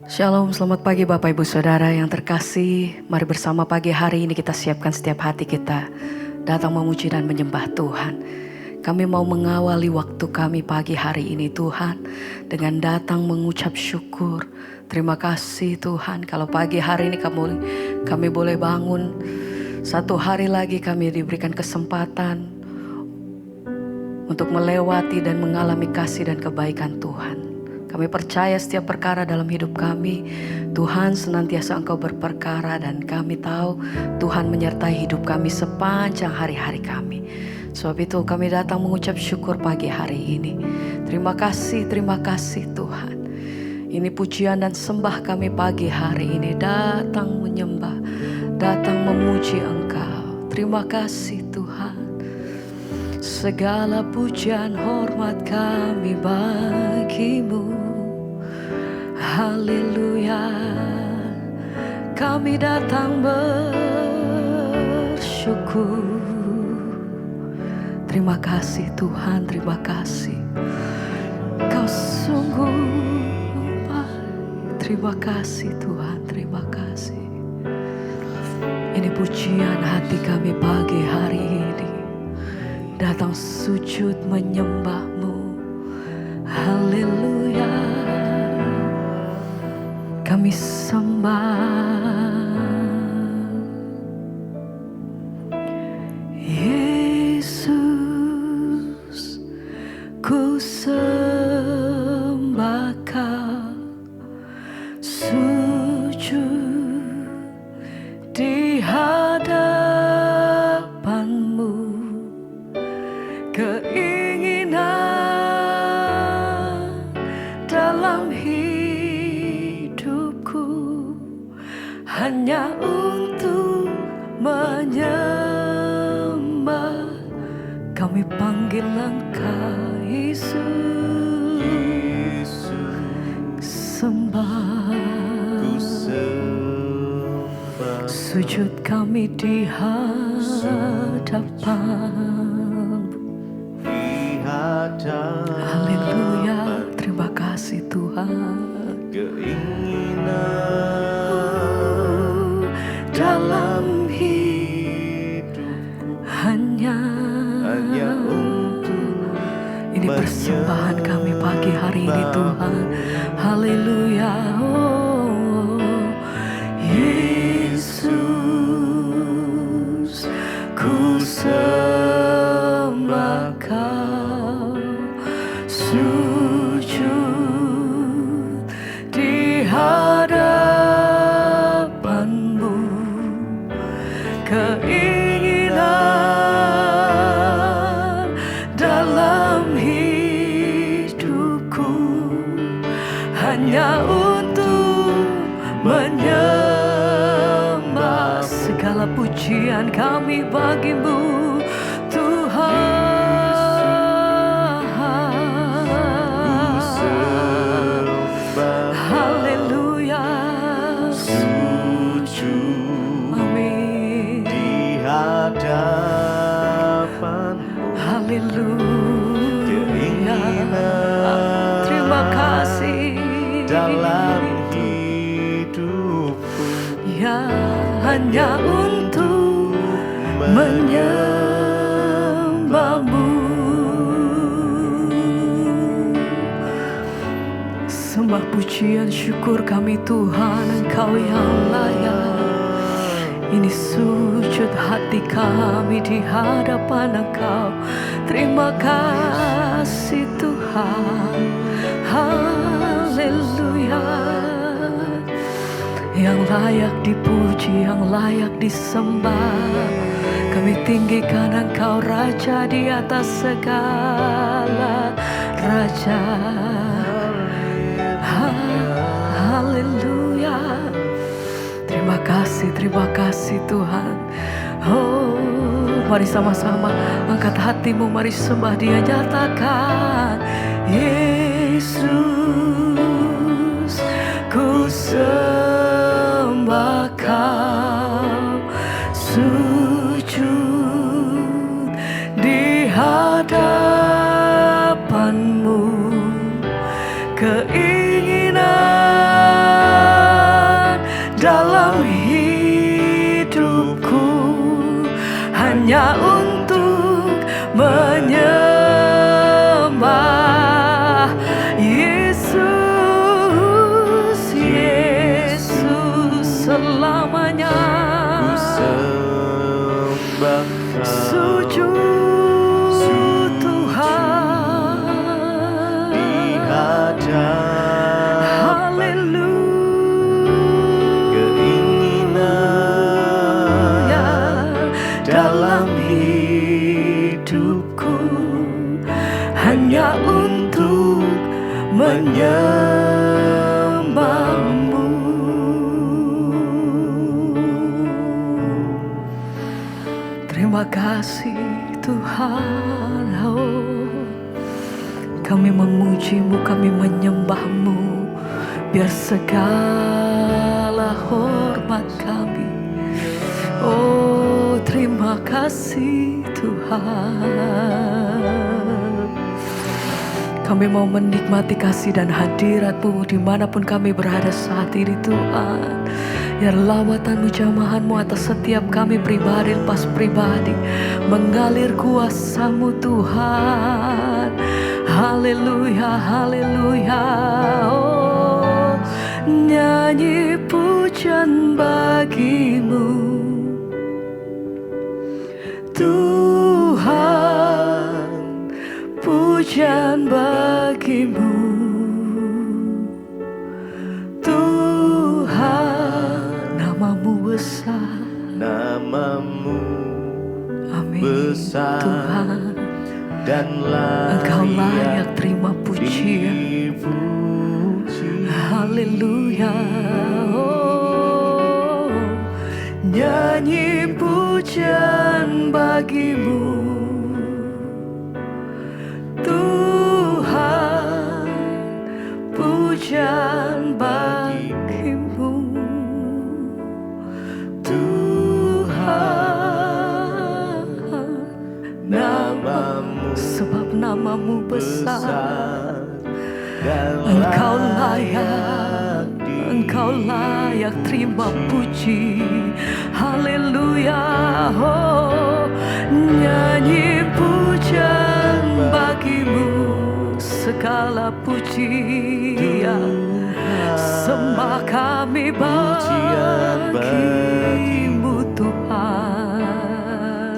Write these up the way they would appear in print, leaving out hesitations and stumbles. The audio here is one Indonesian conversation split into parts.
Shalom, selamat pagi Bapak Ibu Saudara yang terkasih. Mari bersama pagi hari ini kita siapkan setiap hati kita datang memuji dan menyembah Tuhan. Kami mau mengawali waktu kami pagi hari ini Tuhan dengan datang mengucap syukur. Terima kasih Tuhan kalau pagi hari ini kami boleh bangun. Satu hari lagi kami diberikan kesempatan untuk melewati dan mengalami kasih dan kebaikan Tuhan. Kami percaya setiap perkara dalam hidup kami, Tuhan senantiasa Engkau berperkara dan kami tahu Tuhan menyertai hidup kami sepanjang hari-hari kami. Sebab itu kami datang mengucap syukur pagi hari ini. Terima kasih Tuhan. Ini pujian dan sembah kami pagi hari ini, datang menyembah, datang memuji Engkau. Terima kasih Tuhan. Segala pujian hormat kami bagimu. Haleluya. Kami datang bersyukur. Terima kasih Tuhan, terima kasih. Kau sungguh baik. Terima kasih Tuhan, terima kasih. Ini pujian hati kami pagi hari ini. Datang sujud menyembah-Mu. Haleluya. Kami sembah Yesus, ku sembah Kau, sujud di hadapan-Mu. Keinginan dalam hidupku hanya untuk menyembah. Kami panggil Engkau Yesus, sembah. Sujud kami di hadapan. Haleluya, terima kasih Tuhan. Keinginan dalam hidup hanya untuk ini persembahan kami pagi hari ini Tuhan. Haleluya. Oh, Yesus, ku sembah Kau, sujud di hadapan-Mu. Keinginan dalam hidupku hanya untuk menyembah. Segala pujian kami bagi-Mu Tuhan. Haleluya. sujud Amin. di hadapan-Mu. Haleluya. Keinginan Terima kasih dalam hidupku ya hanya untuk menyembah-Mu. Sembah pujian syukur kami Tuhan, Engkau yang layak. Ini sujud hati kami di hadapan Engkau. Terima kasih Tuhan. Haleluya. Yang layak dipuji, yang layak disembah. Kami tinggikan Engkau Raja di atas segala raja. Haleluya. Terima kasih Tuhan. Oh, mari sama-sama angkat hatimu, mari sembah Dia, nyatakan Yesus, ku sembah Kau, sujud di hadapan-Mu. Keinginan menyembahmu. Terima kasih Tuhan, oh, kami memujimu, kami menyembahmu, biar segala hormat kami. Oh, terima kasih Tuhan. Kami mau menikmati kasih dan hadirat-Mu dimanapun kami berada saat ini Tuhan. Ya lawatan-Mu, jamahan-Mu atas setiap kami pribadi lepas pribadi, mengalir kuasa-Mu Tuhan. Haleluya, haleluya. Oh, nyanyi pujian bagi-Mu Tuhan, pujian bagi-Mu Tuhan, namamu besar, Namamu amin besar Tuhan, dan Engkau layak terima pujian. dipuji. Haleluya, oh, nyanyi pujian bagi-Mu Tuhan, pujian bagi-Mu Tuhan, Namamu sebab namamu besar. besar dan Engkau layak, dipuji. Engkau layak terima puji. Haleluya, oh, nyanyi pujian bagi-Mu, segala pujian sembah kami Pujian bagi-Mu Tuhan.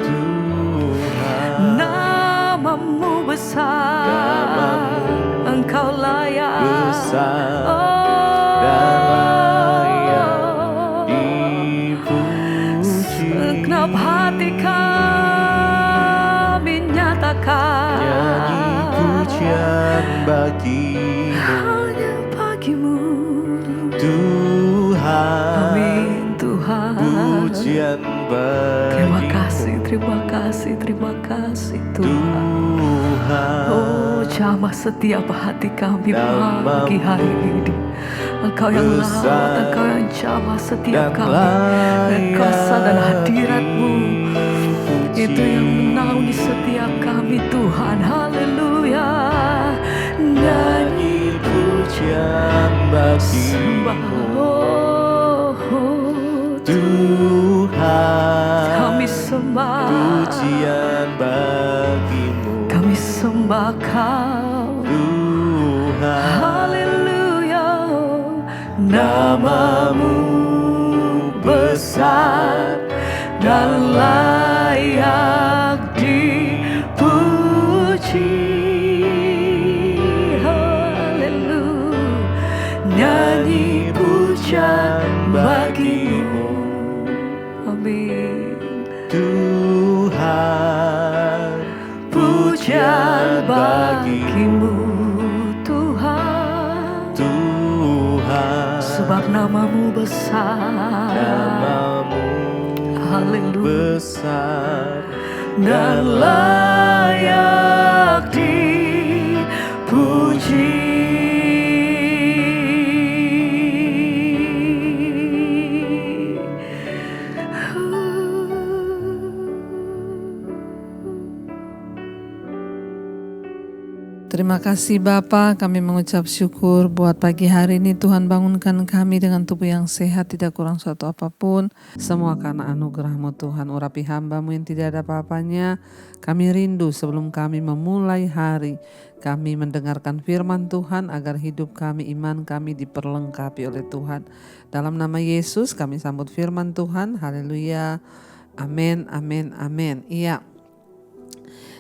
Namamu besar, Namamu Engkau layak besar oh, dan layak dipuji. segenap hati kami nyatakan Nyanyi pujian bagimu hanya bagimu Tuhan. amin Tuhan. Pujian Terima bagimu kasih, terima kasih, terima kasih Tuhan. Tuhan. Oh, jamah setiap hati kami pagi hari ini. Engkau yang besar laut, Engkau yang jamah setiap dan kami. Dan kuasa dan layak hadirat-Mu dipuji. itu yang menaungi setiap kami Tuhan. Haleluya. Nyanyi Pujian sembah bagimu oh, Tuhan. kami sembah, Pujian bagimu kami sembah Kau Tuhan. haleluya. Namamu besar dan layak dipuji. Haleluya. Nyanyi pujian bagi-Mu amin Tuhan. pujian bagi-Mu Tuhan, Tuhan. sebab namamu besar. Namamu Haleluya. besar Dan layak dipuji. Terima kasih Bapa, kami mengucap syukur buat pagi hari ini. Tuhan bangunkan kami dengan tubuh yang sehat, tidak kurang suatu apapun. Semua karena anugerah-Mu Tuhan. Urapi hamba-Mu yang tidak ada apa-apanya. Kami rindu sebelum kami memulai hari, kami mendengarkan firman Tuhan agar hidup kami, iman kami diperlengkapi oleh Tuhan. Dalam nama Yesus kami sambut firman Tuhan. Haleluya. Amin, amin, amin. Iya.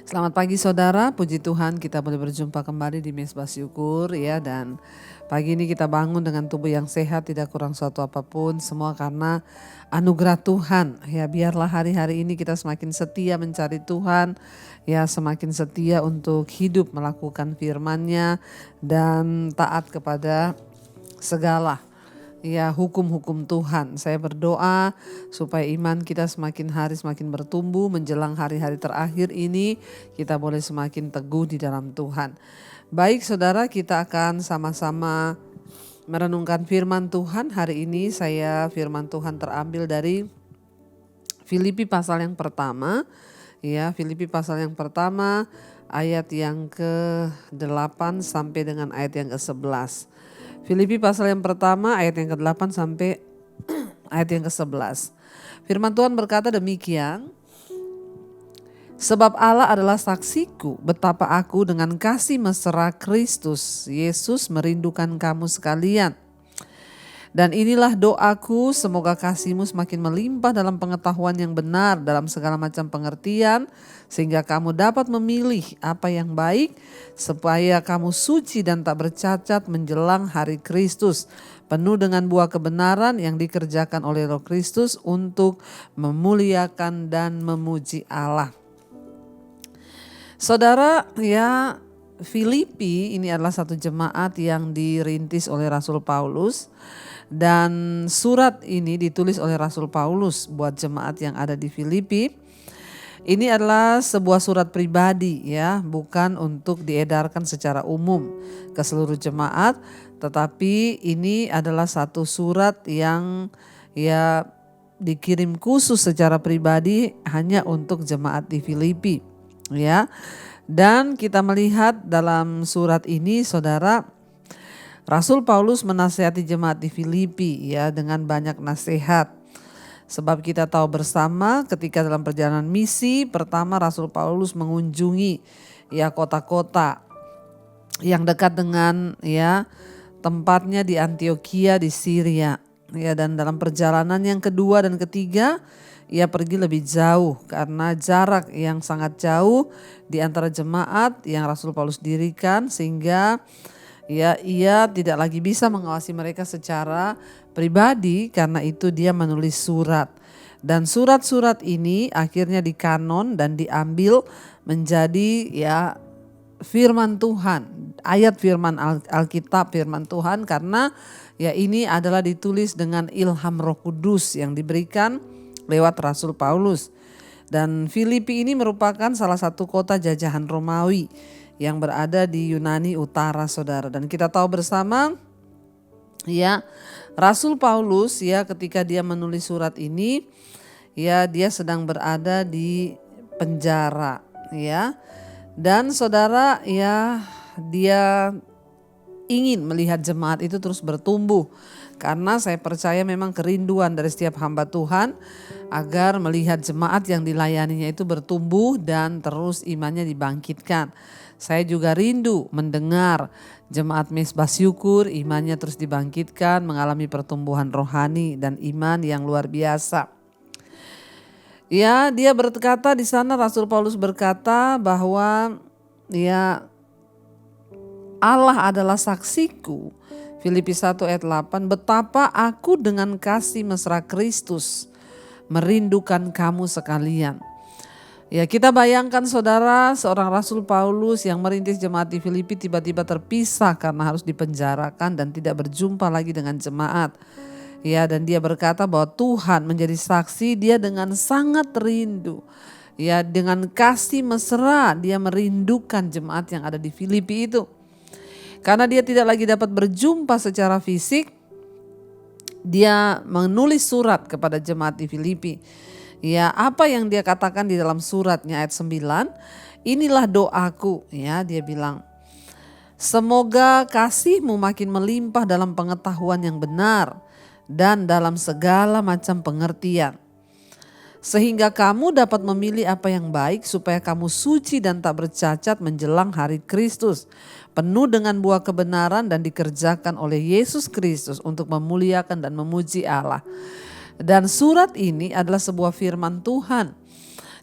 Selamat pagi saudara, puji Tuhan kita boleh berjumpa kembali di Mezbah Syukur ya. Dan pagi ini kita bangun dengan tubuh yang sehat, tidak kurang suatu apapun, semua karena anugerah Tuhan. Ya, biarlah hari-hari ini kita semakin setia mencari Tuhan, ya semakin setia untuk hidup melakukan firman-Nya dan taat kepada segala ya hukum-hukum Tuhan. Saya berdoa supaya iman kita semakin hari semakin bertumbuh menjelang hari-hari terakhir ini, kita boleh semakin teguh di dalam Tuhan. Baik saudara, kita akan sama-sama merenungkan firman Tuhan. Hari ini firman Tuhan terambil dari Filipi pasal yang pertama. Ya, Filipi pasal yang pertama ayat yang ke-8 sampai dengan ayat yang ke-11. Filipi pasal yang pertama ayat yang ke-8 sampai ayat yang ke-11. Firman Tuhan berkata demikian. Sebab Allah adalah saksiku betapa aku dengan kasih mesra Kristus Yesus merindukan kamu sekalian. Dan inilah doaku, semoga kasihmu semakin melimpah dalam pengetahuan yang benar dalam segala macam pengertian, sehingga kamu dapat memilih apa yang baik, supaya kamu suci dan tak bercacat menjelang hari Kristus, penuh dengan buah kebenaran yang dikerjakan oleh Roh Kristus untuk memuliakan dan memuji Allah. Saudara, ya Filipi ini adalah satu jemaat yang dirintis oleh Rasul Paulus. Dan surat ini ditulis oleh Rasul Paulus buat jemaat yang ada di Filipi. Ini adalah sebuah surat pribadi ya, bukan untuk diedarkan secara umum ke seluruh jemaat, tetapi ini adalah satu surat yang ya dikirim khusus secara pribadi hanya untuk jemaat di Filipi ya. Dan kita melihat dalam surat ini saudara, Rasul Paulus menasihati jemaat di Filipi ya dengan banyak nasihat. Sebab kita tahu bersama ketika dalam perjalanan misi pertama Rasul Paulus mengunjungi ya kota-kota yang dekat dengan ya tempatnya di Antioquia di Syria. Ya, dan dalam perjalanan yang kedua dan ketiga ia pergi lebih jauh karena jarak yang sangat jauh di antara jemaat yang Rasul Paulus dirikan, sehingga ya, ia tidak lagi bisa mengawasi mereka secara pribadi, karena itu dia menulis surat. Dan surat-surat ini akhirnya dikanon dan diambil menjadi ya firman Tuhan, ayat firman Alkitab, firman Tuhan, karena ya ini adalah ditulis dengan ilham Roh Kudus yang diberikan lewat Rasul Paulus. Dan Filipi ini merupakan salah satu kota jajahan Romawi yang berada di Yunani Utara saudara. Dan kita tahu bersama ya Rasul Paulus ya ketika dia menulis surat ini ya dia sedang berada di penjara ya. Dan saudara ya dia ingin melihat jemaat itu terus bertumbuh, karena saya percaya memang kerinduan dari setiap hamba Tuhan agar melihat jemaat yang dilayaninya itu bertumbuh dan terus imannya dibangkitkan. Saya juga rindu mendengar jemaat Mezbah Syukur imannya terus dibangkitkan, mengalami pertumbuhan rohani dan iman yang luar biasa. Ya, dia berkata di sana, Rasul Paulus berkata bahwa ya Allah adalah saksiku, Filipi 1 ayat 8, betapa aku dengan kasih mesra Kristus merindukan kamu sekalian. Ya, kita bayangkan saudara, seorang Rasul Paulus yang merintis jemaat di Filipi tiba-tiba terpisah karena harus dipenjarakan dan tidak berjumpa lagi dengan jemaat. Ya, dan dia berkata bahwa Tuhan menjadi saksi, dia dengan sangat rindu. Ya, dengan kasih mesra dia merindukan jemaat yang ada di Filipi itu. Karena dia tidak lagi dapat berjumpa secara fisik, dia menulis surat kepada jemaat di Filipi. Ya, apa yang dia katakan di dalam suratnya ayat 9, inilah doaku ya, dia bilang, semoga kasihmu makin melimpah dalam pengetahuan yang benar dan dalam segala macam pengertian, sehingga kamu dapat memilih apa yang baik, supaya kamu suci dan tak bercacat menjelang hari Kristus, penuh dengan buah kebenaran dan dikerjakan oleh Yesus Kristus untuk memuliakan dan memuji Allah. Dan surat ini adalah sebuah firman Tuhan.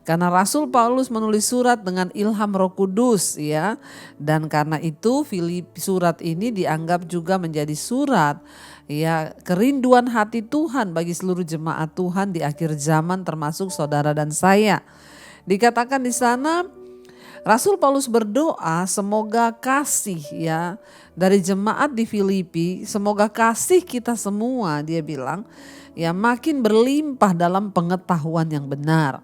Karena Rasul Paulus menulis surat dengan ilham Roh Kudus ya. Dan karena itu surat ini dianggap juga menjadi surat ya kerinduan hati Tuhan bagi seluruh jemaat Tuhan di akhir zaman, termasuk saudara dan saya. Dikatakan di sana Rasul Paulus berdoa semoga kasih ya dari jemaat di Filipi, semoga kasih kita semua, dia bilang, ya makin berlimpah dalam pengetahuan yang benar.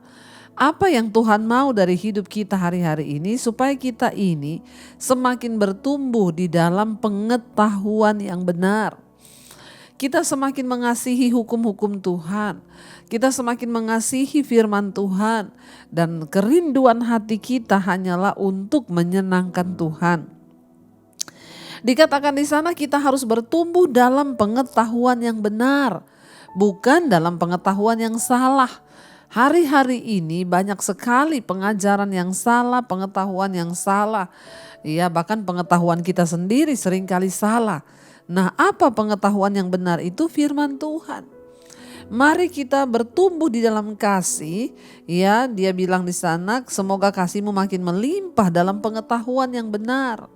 Apa yang Tuhan mau dari hidup kita hari-hari ini supaya kita ini semakin bertumbuh di dalam pengetahuan yang benar. Kita semakin mengasihi hukum-hukum Tuhan. Kita semakin mengasihi firman Tuhan. Dan kerinduan hati kita hanyalah untuk menyenangkan Tuhan. Dikatakan di sana kita harus bertumbuh dalam pengetahuan yang benar. Bukan dalam pengetahuan yang salah. Hari-hari ini banyak sekali pengajaran yang salah, pengetahuan yang salah. Ya, bahkan pengetahuan kita sendiri seringkali salah. Nah, apa pengetahuan yang benar itu? Firman Tuhan. Mari kita bertumbuh di dalam kasih. Ya, dia bilang di sana, semoga kasihmu makin melimpah dalam pengetahuan yang benar.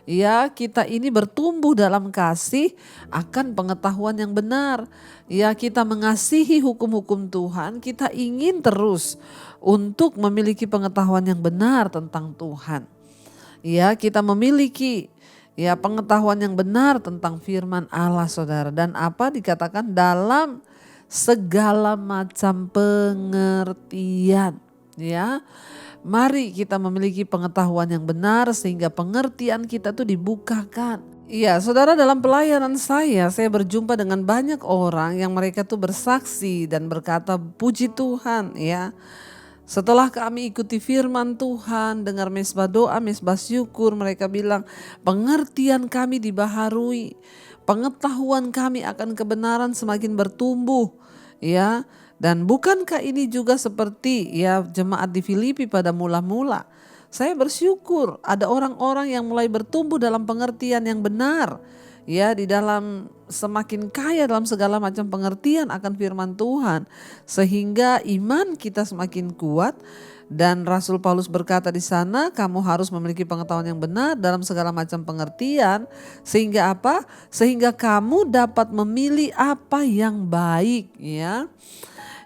Ya, kita ini bertumbuh dalam kasih akan pengetahuan yang benar. Ya, kita mengasihi hukum-hukum Tuhan, kita ingin terus untuk memiliki pengetahuan yang benar tentang Tuhan. Ya, kita memiliki ya pengetahuan yang benar tentang firman Allah, saudara. Dan apa dikatakan dalam segala macam pengertian. Ya, mari kita memiliki pengetahuan yang benar sehingga pengertian kita tuh dibukakan. Iya, saudara, dalam pelayanan saya berjumpa dengan banyak orang yang mereka tuh bersaksi dan berkata puji Tuhan ya. Setelah kami ikuti firman Tuhan, dengar mesbah doa, mesbah syukur, mereka bilang pengertian kami dibaharui, pengetahuan kami akan kebenaran semakin bertumbuh, ya. Dan bukankah ini juga seperti ya jemaat di Filipi pada mula-mula? Saya bersyukur ada orang-orang yang mulai bertumbuh dalam pengertian yang benar. Ya, di dalam semakin kaya dalam segala macam pengertian akan firman Tuhan. Sehingga iman kita semakin kuat. Dan Rasul Paulus berkata di sana, kamu harus memiliki pengetahuan yang benar dalam segala macam pengertian. Sehingga apa? Sehingga kamu dapat memilih apa yang baik, ya.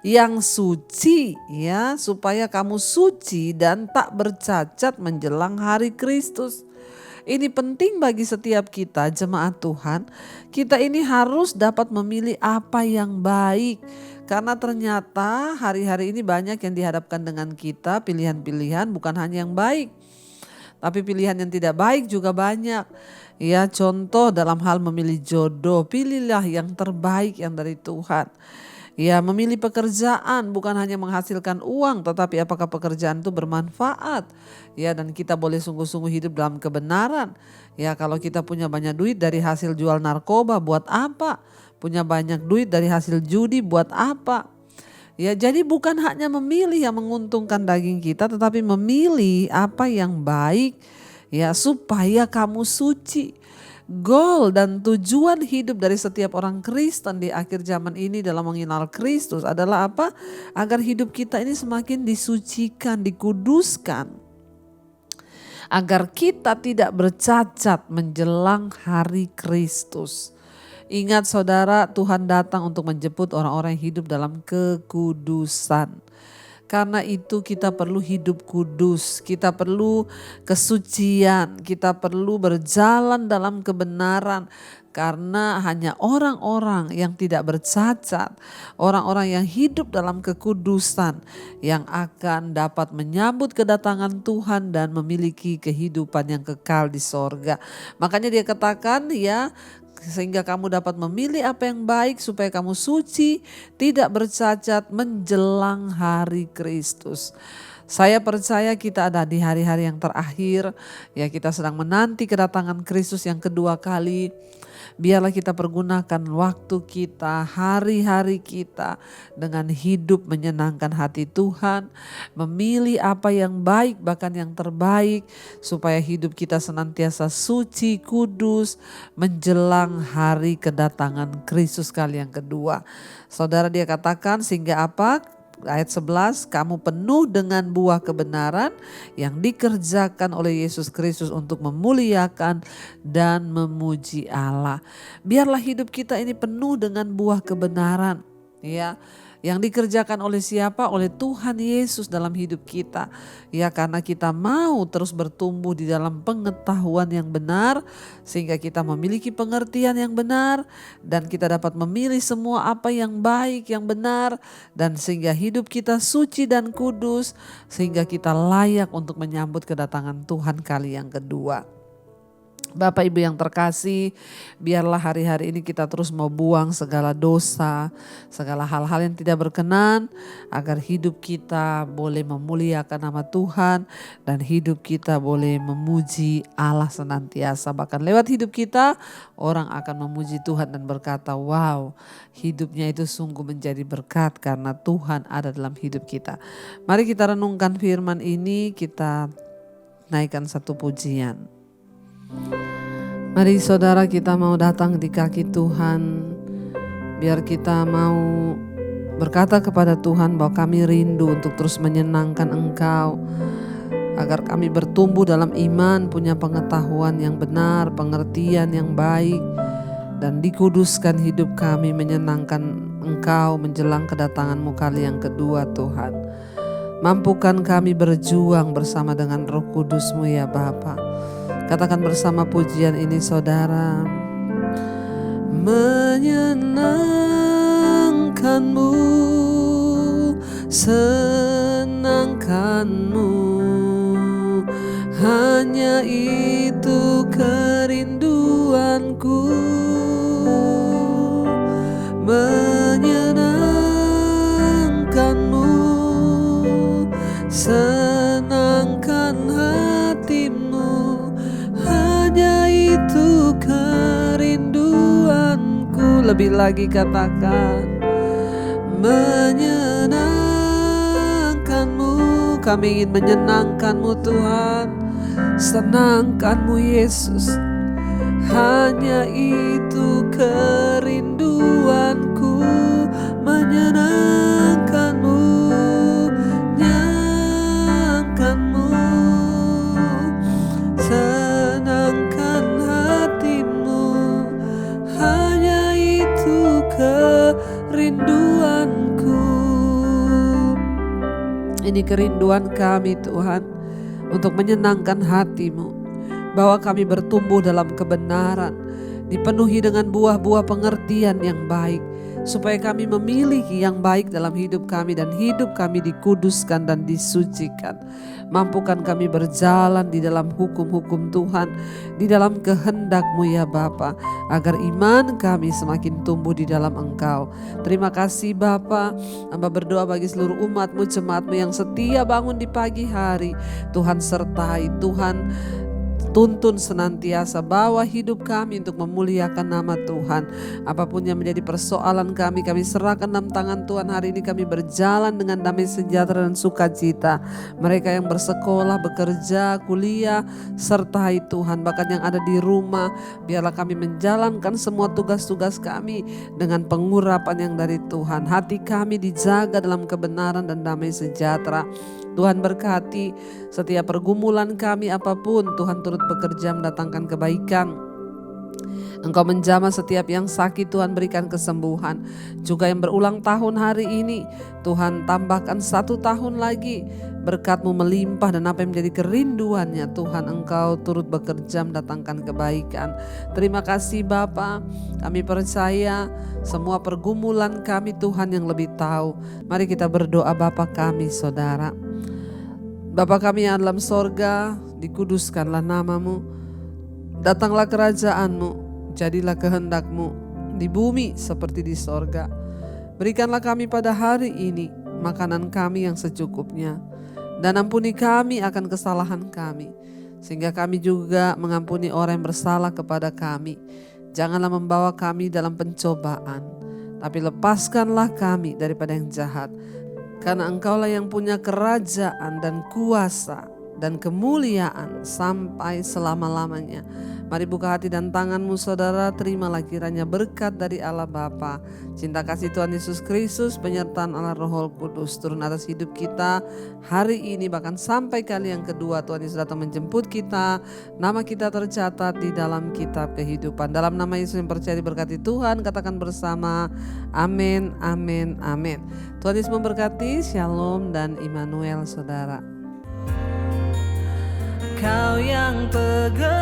Yang suci, ya, supaya kamu suci dan tak bercacat menjelang hari Kristus. Ini penting bagi setiap kita jemaat Tuhan. Kita ini harus dapat memilih apa yang baik. Karena ternyata hari-hari ini banyak yang dihadapkan dengan kita, pilihan-pilihan bukan hanya yang baik. Tapi pilihan yang tidak baik juga banyak. Ya, contoh dalam hal memilih jodoh, pilihlah yang terbaik yang dari Tuhan. Ya, memilih pekerjaan bukan hanya menghasilkan uang, tetapi apakah pekerjaan itu bermanfaat. Ya, dan kita boleh sungguh-sungguh hidup dalam kebenaran. Ya, kalau kita punya banyak duit dari hasil jual narkoba, buat apa? Punya banyak duit dari hasil judi, buat apa? Ya, jadi bukan hanya memilih yang menguntungkan daging kita, tetapi memilih apa yang baik. Ya, supaya kamu suci. Goal dan tujuan hidup dari setiap orang Kristen di akhir zaman ini dalam mengenal Kristus adalah apa? Agar hidup kita ini semakin disucikan, dikuduskan. Agar kita tidak bercacat menjelang hari Kristus. Ingat saudara, Tuhan datang untuk menjemput orang-orang yang hidup dalam kekudusan. Karena itu kita perlu hidup kudus, kita perlu kesucian, kita perlu berjalan dalam kebenaran. Karena hanya orang-orang yang tidak bercacat, orang-orang yang hidup dalam kekudusan yang akan dapat menyambut kedatangan Tuhan dan memiliki kehidupan yang kekal di sorga. Makanya dia katakan ya, sehingga kamu dapat memilih apa yang baik supaya kamu suci, tidak bercacat menjelang hari Kristus. Saya percaya kita ada di hari-hari yang terakhir, ya kita sedang menanti kedatangan Kristus yang kedua kali. Biarlah kita pergunakan waktu kita, hari-hari kita dengan hidup menyenangkan hati Tuhan, memilih apa yang baik bahkan yang terbaik supaya hidup kita senantiasa suci, kudus menjelang hari kedatangan Kristus kali yang kedua. Saudara, dia katakan sehingga apa? ayat 11, kamu penuh dengan buah kebenaran yang dikerjakan oleh Yesus Kristus untuk memuliakan dan memuji Allah. Biarlah hidup kita ini penuh dengan buah kebenaran, ya. Yang dikerjakan oleh siapa? Oleh Tuhan Yesus dalam hidup kita. Ya, karena kita mau terus bertumbuh di dalam pengetahuan yang benar, sehingga kita memiliki pengertian yang benar, dan kita dapat memilih semua apa yang baik, yang benar, dan sehingga hidup kita suci dan kudus, sehingga kita layak untuk menyambut kedatangan Tuhan kali yang kedua. Bapak Ibu yang terkasih, biarlah hari-hari ini kita terus mau buang segala dosa, segala hal-hal yang tidak berkenan, agar hidup kita boleh memuliakan nama Tuhan dan hidup kita boleh memuji Allah senantiasa. Bahkan lewat hidup kita, orang akan memuji Tuhan dan berkata, wow, hidupnya itu sungguh menjadi berkat karena Tuhan ada dalam hidup kita. Mari kita renungkan firman ini, kita naikkan satu pujian. Mari saudara, kita mau datang di kaki Tuhan. Biar kita mau berkata kepada Tuhan bahwa kami rindu untuk terus menyenangkan Engkau, agar kami bertumbuh dalam iman, punya pengetahuan yang benar, pengertian yang baik, dan dikuduskan hidup kami menyenangkan Engkau menjelang kedatangan-Mu kali yang kedua Tuhan. Mampukan kami berjuang bersama dengan Roh Kudus-Mu ya Bapa. Katakan bersama pujian ini saudara. Menyenangkan-Mu, senangkan-Mu, hanya itu kerinduanku. Menyenangkan-Mu, senangkan hatimu, hanya itu kerinduanku. Lebih lagi katakan, menyenangkan-Mu, kami ingin menyenangkan-Mu Tuhan, senangkan-Mu Yesus, hanya itu kerinduanku. Menyenangkan-Mu, nyenangkan-Mu, senangkan hatimu, hanya itu kerinduanku. Ini kerinduan kami Tuhan, untuk menyenangkan hati-Mu, bahwa kami bertumbuh dalam kebenaran, dipenuhi dengan buah-buah pengertian yang baik, supaya kami memiliki yang baik dalam hidup kami dan hidup kami dikuduskan dan disucikan. Mampukan kami berjalan di dalam hukum-hukum Tuhan, di dalam kehendak-Mu ya Bapa, agar iman kami semakin tumbuh di dalam Engkau. Terima kasih Bapa. Hamba berdoa bagi seluruh umat-Mu, jemaat-Mu yang setia bangun di pagi hari. Tuhan sertai, Tuhan tuntun senantiasa, bawa hidup kami untuk memuliakan nama Tuhan. Apapun yang menjadi persoalan kami serahkan dalam tangan Tuhan. Hari ini kami berjalan dengan damai sejahtera dan sukacita. Mereka yang bersekolah, bekerja, kuliah, sertai Tuhan. Bahkan yang ada di rumah, biarlah kami menjalankan semua tugas-tugas kami dengan pengurapan yang dari Tuhan. Hati kami dijaga dalam kebenaran dan damai sejahtera. Tuhan berkati setiap pergumulan kami apapun, Tuhan turut bekerja mendatangkan kebaikan. Engkau menjamah setiap yang sakit, Tuhan berikan kesembuhan. Juga yang berulang tahun hari ini, Tuhan tambahkan 1 tahun lagi. Berkat-Mu melimpah dan apa yang menjadi kerinduannya, Tuhan Engkau turut bekerja mendatangkan kebaikan. Terima kasih Bapa, kami percaya semua pergumulan kami Tuhan yang lebih tahu. Mari kita berdoa. Bapa kami saudara, Bapa kami yang dalam sorga, dikuduskanlah nama-Mu, datanglah kerajaan-Mu, jadilah kehendak-Mu di bumi seperti di sorga. Berikanlah kami pada hari ini makanan kami yang secukupnya, dan ampuni kami akan kesalahan kami, sehingga kami juga mengampuni orang yang bersalah kepada kami. Janganlah membawa kami dalam pencobaan, tapi lepaskanlah kami daripada yang jahat. Karena Engkaulah yang punya kerajaan dan kuasa dan kemuliaan sampai selama-lamanya. Mari buka hati dan tanganmu saudara, terimalah kiranya berkat dari Allah Bapa, cinta kasih Tuhan Yesus Kristus, penyertaan Allah Roh Kudus turun atas hidup kita hari ini, bahkan sampai kali yang kedua Tuhan Yesus datang menjemput kita. Nama kita tercatat di dalam kitab kehidupan. Dalam nama Yesus yang percaya diberkati Tuhan, katakan bersama amin, amin, amin. Tuhan Yesus memberkati. Shalom dan Immanuel saudara. Kau yang pegang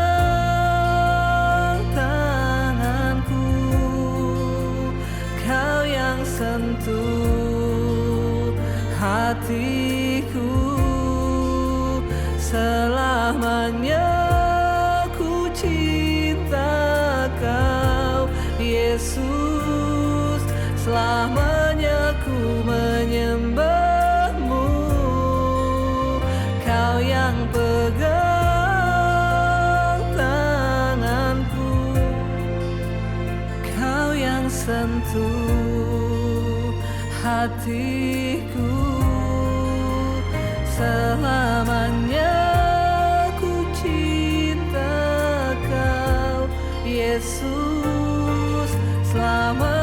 tanganku, Kau yang sentuh hatiku, selamanya ku cinta Kau Yesus, selamanya ku menyembahmu. Kau yang pegang tanganku, Kau yang sentuh hatiku, selamanya ku cinta Kau Yesus, selamanya